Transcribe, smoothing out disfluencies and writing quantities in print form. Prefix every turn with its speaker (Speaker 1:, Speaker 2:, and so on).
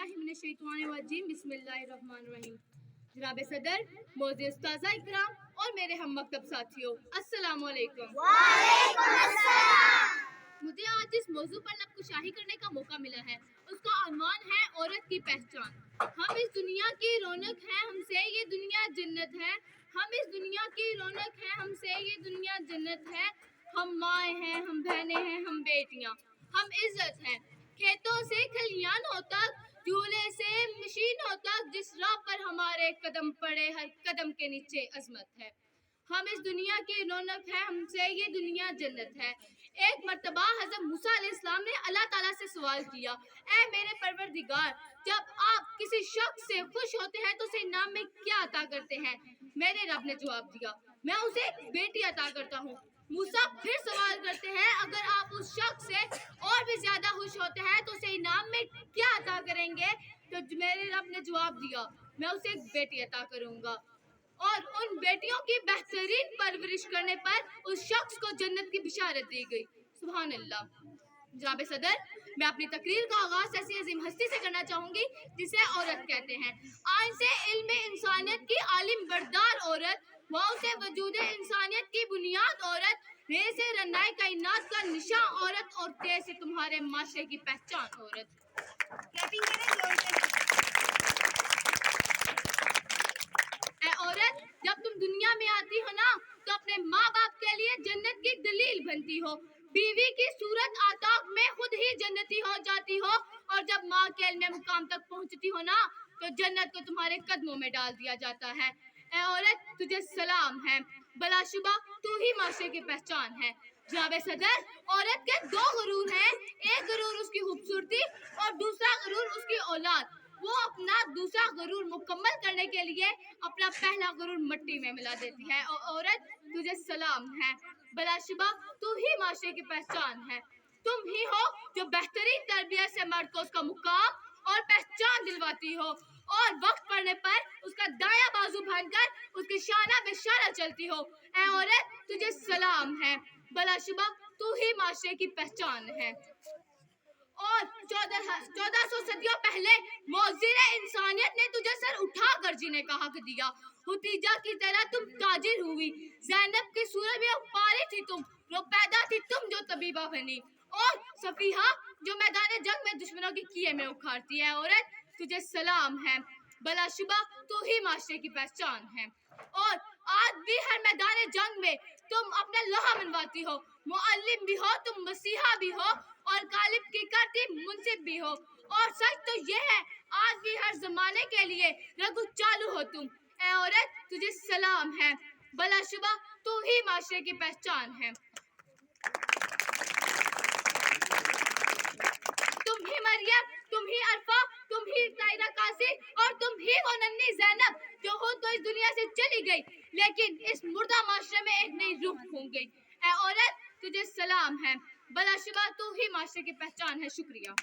Speaker 1: बिस्मिल्लाहिर्रहमानिर्रहीम बिस्मिल्लाहिर्रहमानिर्रहीम। जनाब सदर, मोअज़्ज़िज़ उस्ताज़ा इकराम और मेरे हम मकतब साथियों, अस्सलामु अलैकुम।
Speaker 2: वालेकुम अस्सलाम।
Speaker 1: मुझे आज जिस मौजू पर नक्शशाही करने का मौका मिला है उसका अनवान है औरत की पहचान। हम इस दुनिया की रौनक है, हमसे ये दुनिया जन्नत है। हम इस दुनिया की रौनक है, हमसे ये दुनिया जन्नत है। हम माएँ हैं, हम बहनें हैं, हम बेटियाँ, हम इज्जत हैं। खेतों से खलियानों तक, चूल्हे से मशीनों तक, जिस राह पर हमारे कदम पड़े हर कदम के नीचे अजमत है। हम इस दुनिया की रौनक है, हमसे ये दुनिया जन्नत है। एक मर्तबा हज़रत मूसा अलैहिस्सलाम ने अल्लाह ताला से सवाल किया, ऐ मेरे परवरदिगार, जब आप किसी शख्स से खुश होते हैं तो उसे इनाम में क्या अता करते हैं? मेरे रब ने जवाब दिया, मैं उसे एक बेटी अता करता हूँ। मूसा फिर सवाल करते हैं, अगर आप उस शख्स से और भी ज्यादा खुश होते हैं तो उसे इनाम में क्या अता करेंगे? तो मेरे रब ने जवाब दिया, मैं उसे एक बेटी अता करूंगा। और उन बेटियों की बेहतरीन परवरिश करने पर उस शख्स को जन्नत की बिशारत दी गई। सुभान अल्लाह। जनाब सदर, मैं अपनी तकरीर का आगाज ऐसी अजीम हस्ती से करना चाहूंगी जिसे औरत कहते हैं। आइन से इल्म इंसानियत की आलिम बरदार औरत, वाव से वजूद इंसानियत की बुनियाद औरत, रे से रन्नाए कायनात का निशान औरत, और ते से तुम्हारे माशरे की पहचान औरत। औरत, जब तुम दुनिया में आती हो ना तो अपने माँ बाप के लिए जन्नत की दलील बनती हो। बीवी की सूरत आताक में खुद ही जन्नती हो जाती हो, और जब माँ के इल्म मुकाम तक पहुँचती हो ना तो जन्नत को तुम्हारे कदमों में डाल दिया जाता है। ऐ औरत, तुझे सलाम है, बलाशुबा तू ही माशरे की पहचान है। जनाब सदर, औरत के दो गुरूर हैं, एक गुरूर उसकी खूबसूरती और दूसरा गुरूर उसकी औलाद। वो अपना दूसरा गुरूर मुकम्मल करने के लिए अपना पहला गुरूर मिट्टी में मिला देती है। और औरत, तुझे सलाम है, बलाशुबा तू ही माशरे की पहचान है। तुम ही हो जो बेहतरीन तरबियत से मर्द को उसका मुकाम और पहचान दिलवाती हो, और वक्त पड़ने पर उसका दाया बाजू भरकर उसकी शाना बेशाना चलती हो। ऐ औरत, तुझे सलाम है, बलाशुबा तू ही माशरे की पहचान है। और 1400 सदियों पहले मौजिरे इंसानियत ने तुझे सर उठाकर जीने का हक दिया। हुतीजा की तरह तुम ताजिर हुई, ज़ैनब की सूरत में पारी थी तुम, जो पैदा थी तुम जो तबीबा बनी, और सफीहा जो मैदान जंग में दुश्मनों के किए में उखाड़ती है। औरत, तुझे सलाम है, बलाशुबा तू ही माशरे की पहचान है। और आज भी हर मैदान जंग में तुम अपना लोहा मनवाती हो, मुअल्लिम भी हो तुम, मसीहा भी हो, और गालिब की करती मुंसिफ भी हो। और सच तो ये है, आज भी हर जमाने के लिए रगू चालू हो तुम। ऐ औरत, तुझे सलाम है, बलाशुबा तू ही माशरे की पहचान है। तुम ही मरियम, तुम ही अरफा, तुम ही तायरा कासी, और तुम ही वो नन्ही ज़ैनब जो खुद तो इस दुनिया से चली गई, लेकिन इस मुर्दा माशरे में एक नई रूह फूंक गई। ऐ औरत, तुझे सलाम है, बलाशुबा तू ही माशरे की पहचान है। शुक्रिया।